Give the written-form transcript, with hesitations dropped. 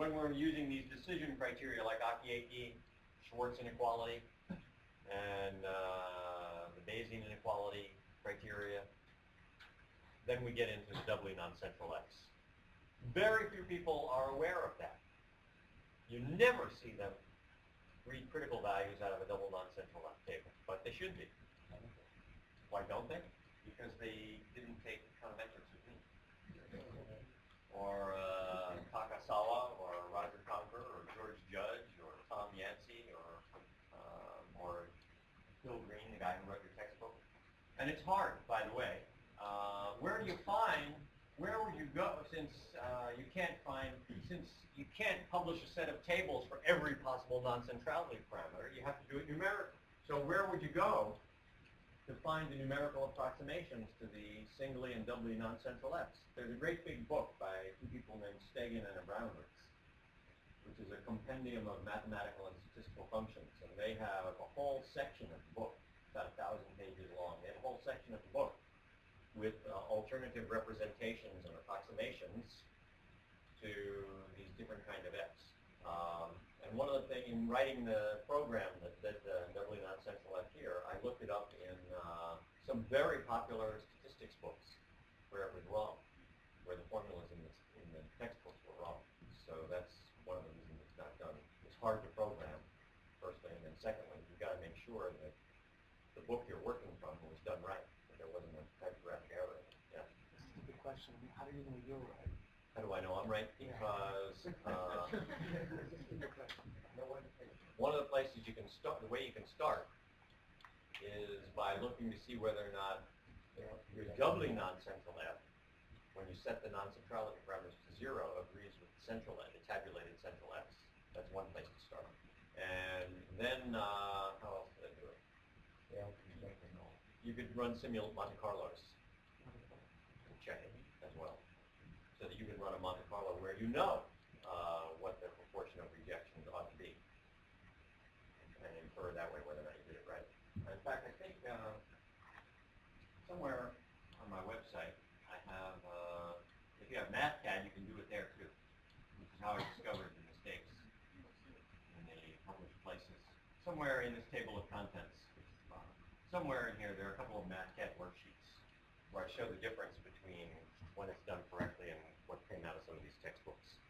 when we're using these decision criteria like Aki-Aki, Schwartz inequality, and the Bayesian inequality criteria, then we get into the doubly non-central X. Very few people are aware of that. You never see them read critical values out of a double non-central F table, but they should be. Why don't they? Because they didn't take econometrics with me. Or Takasawa, or Roger Conker, or George Judge, or Tom Yancey, or Bill Green, the guy who wrote your textbook. And it's hard, by the way. Where would you go since you can't publish a set of tables for every possible non-centrality parameter? You have to do it numerically. So where would you go to find the numerical approximations to the singly and doubly non-central Fs? There's a great big book by two people named Stegan and Abramowitz, which is a compendium of mathematical and statistical functions. And they have a whole section of the book, about 1,000 pages long. They have a whole section of the book with alternative representations and approximations to these different kind of Fs. And one of the things, in writing the program that doubly non-central F here, I looked it up in some very popular statistics books where it was wrong, where the formulas in the textbooks were wrong. So that's one of the reasons it's not done. It's hard to program, firstly, and then secondly, you've got to make sure that the book you're working from was done right, that there wasn't a typographic error. Yeah. This is a good question. I mean, how do you know you're right? How do I know I'm right? Because one of the places you can start, the way you can start, is by looking to see whether or not your doubly non-central F, when you set the non-centrality parameters to 0, agrees with the central F, the tabulated central Fs. That's one place to start. And then, how else did I do it? You could run Monte Carlos to check it as well, so that you can run a Monte Carlo where you know what the proportion of rejections ought to be, and infer that way whether or not you did it right. In fact, I think somewhere on my website I have, if you have MathCAD, you can do it there too, which is how I discovered the mistakes in the published places. Somewhere in this table of contents, which is the bottom, somewhere in here there are a couple of MathCAD worksheets where I show the difference between when it's done correctly and what came out of some of these textbooks.